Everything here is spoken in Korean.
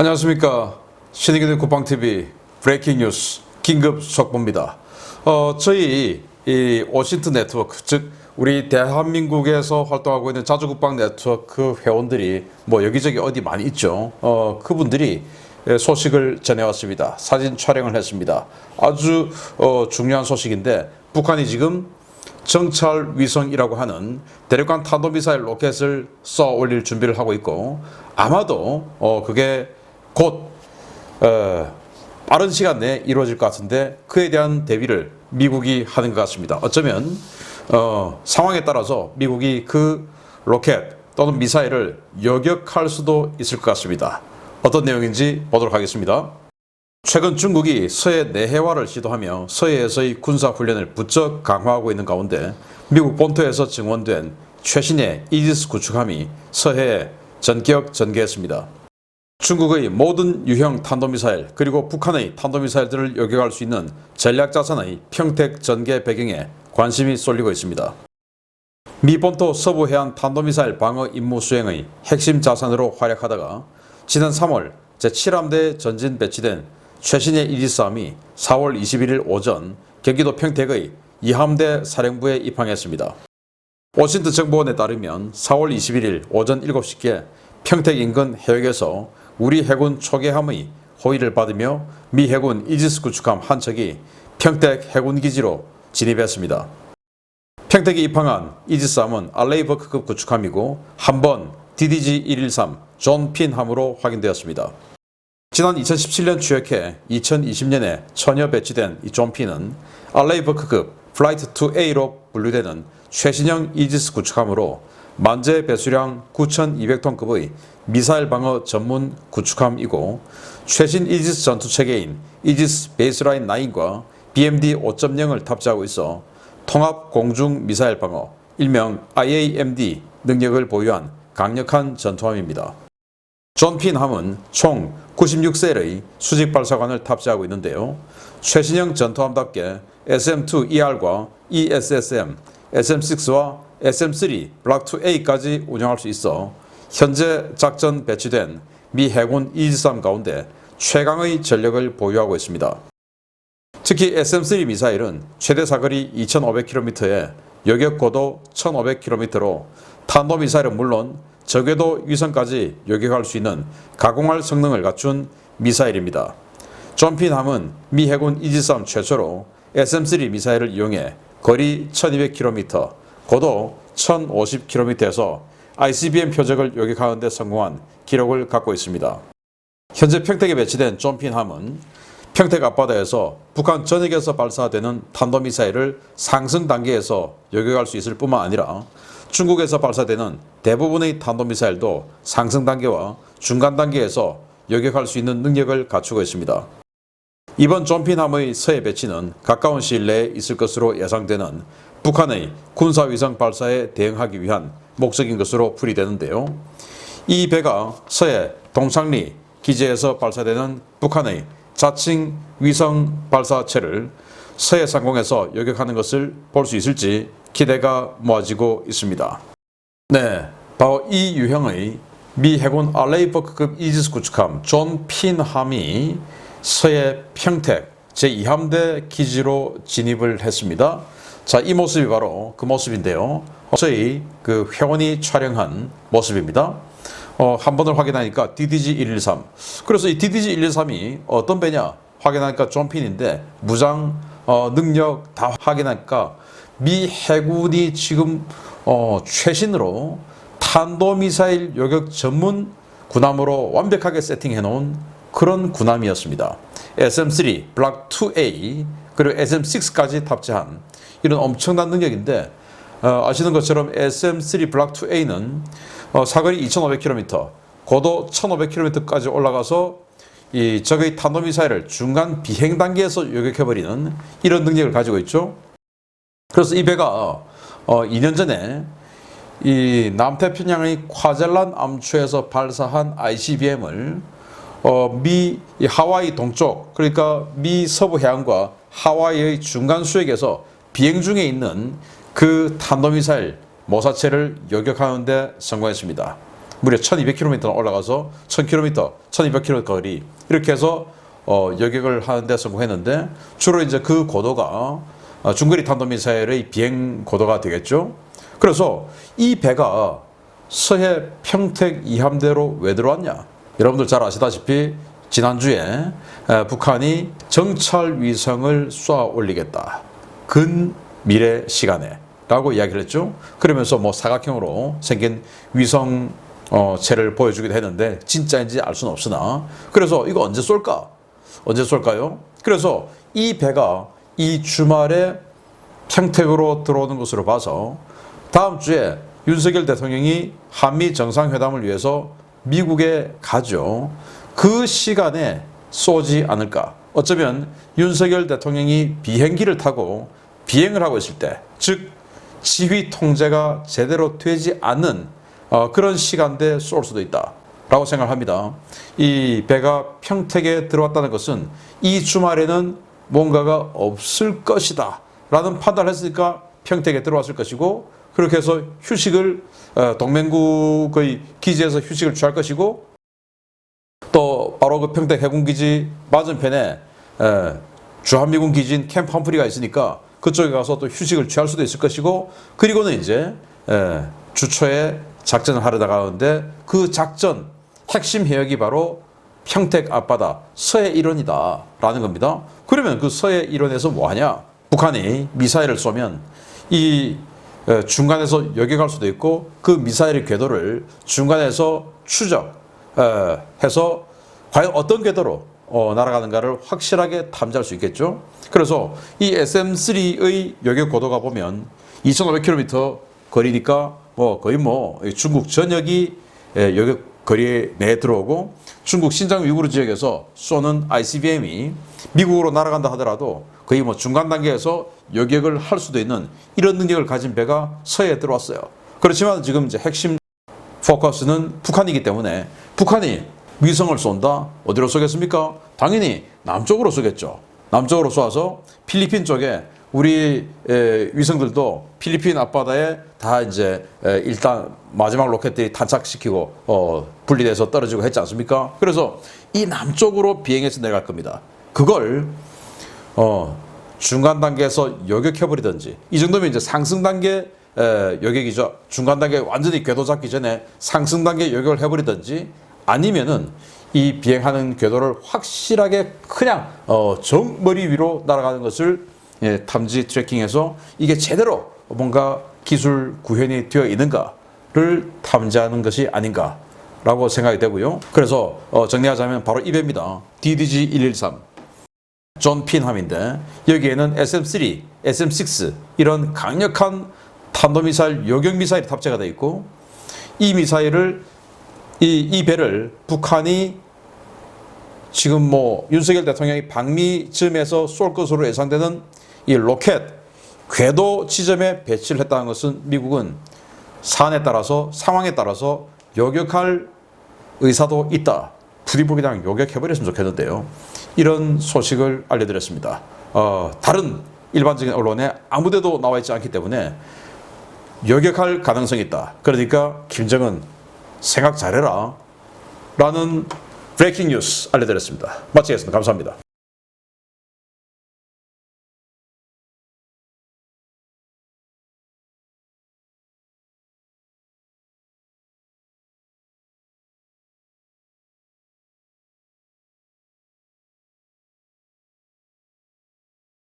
안녕하십니까. 신의균의 국방TV 브레이킹 뉴스 긴급 속보입니다. 저희 이 워싱턴 네트워크, 즉 우리 대한민국에서 활동하고 있는 자주국방 네트워크 회원들이 뭐 여기저기 어디 많이 있죠. 그분들이 소식을 전해왔습니다. 사진 촬영을 했습니다. 아주 중요한 소식인데, 북한이 지금 정찰 위성이라고 하는 대륙간 탄도미사일 로켓을 쏘아 올릴 준비를 하고 있고, 아마도 그게 곧 빠른 시간 내에 이루어질 것 같은데, 그에 대한 대비를 미국이 하는 것 같습니다. 어쩌면 상황에 따라서 미국이 그 로켓 또는 미사일을 여격할 수도 있을 것 같습니다. 어떤 내용인지 보도록 하겠습니다. 최근 중국이 서해 내해화를 시도하며 서해에서의 군사훈련을 부쩍 강화하고 있는 가운데, 미국 본토에서 증원된 최신의 이지스 구축함이 서해에 전격 전개했습니다. 중국의 모든 유형 탄도미사일 그리고 북한의 탄도미사일들을 요격할 수 있는 전략자산의 평택 전개 배경에 관심이 쏠리고 있습니다. 미 본토 서부해안 탄도미사일 방어 임무 수행의 핵심 자산으로 활약하다가 지난 3월 제7함대에 전진 배치된 최신의 이지스함이 4월 21일 오전 경기도 평택의 2함대 사령부에 입항했습니다. 워싱턴 정보원에 따르면 4월 21일 오전 7시께 평택 인근 해역에서 우리 해군 초계함의 호위를 받으며 미 해군 이지스 구축함 한 척이 평택 해군기지로 진입했습니다. 평택에 입항한 이지스함은 알레이버크급 구축함이고 한번 DDG-113 존 핀함으로 확인되었습니다. 지난 2017년 취역해 2020년에 처녀 배치된 이 존 핀은 알레이버크급 플라이트 2A로 분류되는 최신형 이지스 구축함으로 만재 배수량 9,200톤급의 미사일 방어 전문 구축함이고, 최신 이지스 전투체계인 이지스 베이스라인 9과 BMD 5.0을 탑재하고 있어 통합 공중 미사일 방어, 일명 IAMD 능력을 보유한 강력한 전투함입니다. 존 핀함은 총 96셀의 수직 발사관을 탑재하고 있는데요. 최신형 전투함답게 SM-2ER과 ESSM, SM-6와 SM-3 블락 2A까지 운영할 수 있어 현재 작전 배치된 미 해군 이지스함 가운데 최강의 전력을 보유하고 있습니다. 특히 SM-3 미사일은 최대 사거리 2,500km에 요격고도 1,500km로 탄도미사일은 물론 저궤도 위성까지 요격할 수 있는 가공할 성능을 갖춘 미사일입니다. 존 핀함은 미 해군 이지스함 최초로 SM-3 미사일을 이용해 거리 1,200km, 고도 1,050km에서 ICBM 표적을 요격하는 데 성공한 기록을 갖고 있습니다. 현재 평택에 배치된 존 핀함은 평택 앞바다에서 북한 전역에서 발사되는 탄도미사일을 상승 단계에서 요격할 수 있을 뿐만 아니라 중국에서 발사되는 대부분의 탄도미사일도 상승 단계와 중간 단계에서 요격할 수 있는 능력을 갖추고 있습니다. 이번 존 핀함의 서해 배치는 가까운 시일 내에 있을 것으로 예상되는 북한의 군사위성 발사에 대응하기 위한 목적인 것으로 풀이되는데요. 이 배가 서해 동창리 기지에서 발사되는 북한의 자칭 위성 발사체를 서해 상공에서 요격하는 것을 볼 수 있을지 기대가 모아지고 있습니다. 네, 바로 이 유형의 미 해군 알레이버크급 이지스 구축함 존 핀함이 서해 평택 제2함대 기지로 진입을 했습니다. 자, 이 모습이 바로 그 모습인데요. 저희 그 회원이 촬영한 모습입니다. 한 번을 확인하니까 DDG-113. 그래서 이 DDG-113이 어떤 배냐 확인하니까 존 핀인데, 무장 능력 다 확인하니까 미 해군이 지금 최신으로 탄도미사일 요격 전문 군함으로 완벽하게 세팅해 놓은 그런 군함이었습니다. SM-3 블락 2A 그리고 SM-6까지 탑재한 이런 엄청난 능력인데, 아시는 것처럼 SM-3 블락 2A는 사거리 2,500km, 고도 1,500km까지 올라가서 이 적의 탄도미사일을 중간 비행 단계에서 요격해버리는 이런 능력을 가지고 있죠. 그래서 이 배가 2년 전에 이 남태평양의 콰젤란 암초에서 발사한 ICBM을 미 하와이 동쪽, 그러니까 미 서부 해안과 하와이의 중간 수역에서 비행 중에 있는 그 탄도미사일 모사체를 요격하는 데 성공했습니다. 무려 1200km 올라가서 1000km, 1200km 거리 이렇게 해서 여객을 하는데 성공했는데 주로 이제 그 고도가 중거리 탄도미사일의 비행 고도가 되겠죠. 그래서 이 배가 서해 평택 이함대로 왜 들어왔냐? 여러분들 잘 아시다시피 지난주에 북한이 정찰 위성을 쏘아 올리겠다. 근미래 시간에 라고 이야기를 했죠. 그러면서 뭐 사각형으로 생긴 위성 체를 보여주기도 했는데 진짜인지 알 수는 없으나 그래서 이거 언제 쏠까? 언제 쏠까요? 그래서 이 배가 이 주말에 평택으로 들어오는 것으로 봐서 다음 주에 윤석열 대통령이 한미 정상회담을 위해서 미국에 가죠. 그 시간에 쏘지 않을까? 어쩌면 윤석열 대통령이 비행기를 타고 비행을 하고 있을 때, 즉 지휘 통제가 제대로 되지 않는 그런 시간대에 쏠 수도 있다라고 생각합니다. 이 배가 평택에 들어왔다는 것은 이 주말에는 뭔가가 없을 것이다 라는 판단을 했으니까 평택에 들어왔을 것이고, 그렇게 해서 휴식을 동맹국의 기지에서 휴식을 취할 것이고, 또 바로 그 평택 해군기지 맞은편에 주한미군 기지인 캠프 함프리가 있으니까 그쪽에 가서 또 휴식을 취할 수도 있을 것이고, 그리고는 이제 주초에 작전을 하러 나가는데 그 작전 핵심 해역이 바로 평택 앞바다 서해 일원이다 라는 겁니다. 그러면 그 서해 일원에서 뭐하냐? 북한이 미사일을 쏘면 이 중간에서 여격할 수도 있고, 그 미사일의 궤도를 중간에서 추적해서 과연 어떤 궤도로 날아가는가를 확실하게 탐지할 수 있겠죠. 그래서 이 SM-3의 여격 고도가 보면 2500km 거리니까 거의 중국 전역이 여격 거리 내에 들어오고, 중국 신장 위구르 지역에서 쏘는 ICBM이 미국으로 날아간다 하더라도 거의 중간 단계에서 여격을 할 수도 있는 이런 능력을 가진 배가 서해에 들어왔어요. 그렇지만 지금 이제 핵심 포커스는 북한이기 때문에 북한이 위성을 쏜다. 어디로 쏘겠습니까? 당연히 남쪽으로 쏘겠죠. 남쪽으로 쏘아서 필리핀 쪽에 우리 위성들도 필리핀 앞바다에 다 이제 일단 마지막 로켓들이 탄착시키고 분리돼서 떨어지고 했지 않습니까? 그래서 이 남쪽으로 비행해서 내려갈 겁니다. 그걸 중간 단계에서 여격해버리든지, 이 정도면 이제 상승 단계 여격이죠. 중간 단계 완전히 궤도 잡기 전에 상승 단계 여격을 해버리든지, 아니면은 이 비행하는 궤도를 확실하게 그냥 정머리 위로 날아가는 것을 탐지 트래킹해서 이게 제대로 뭔가 기술 구현이 되어 있는가를 탐지하는 것이 아닌가라고 생각이 되고요. 그래서 정리하자면 바로 이 배입니다. DDG-113 존 핀함인데, 여기에는 SM-3, SM-6 이런 강력한 탄도미사일, 요격미사일이 탑재가 되어 있고, 이 미사일을 이 배를 북한이 지금 윤석열 대통령이 방미쯤에서 쏠 것으로 예상되는 이 로켓 궤도 지점에 배치를 했다는 것은 미국은 사안에 따라서, 상황에 따라서 요격할 의사도 있다. 부디 그냥 요격해버렸으면 좋겠는데요. 이런 소식을 알려드렸습니다. 다른 일반적인 언론에 아무데도 나와 있지 않기 때문에 요격할 가능성이 있다. 그러니까 김정은 생각 잘해라 라는 브레이킹 뉴스 알려드렸습니다. 마치겠습니다. 감사합니다.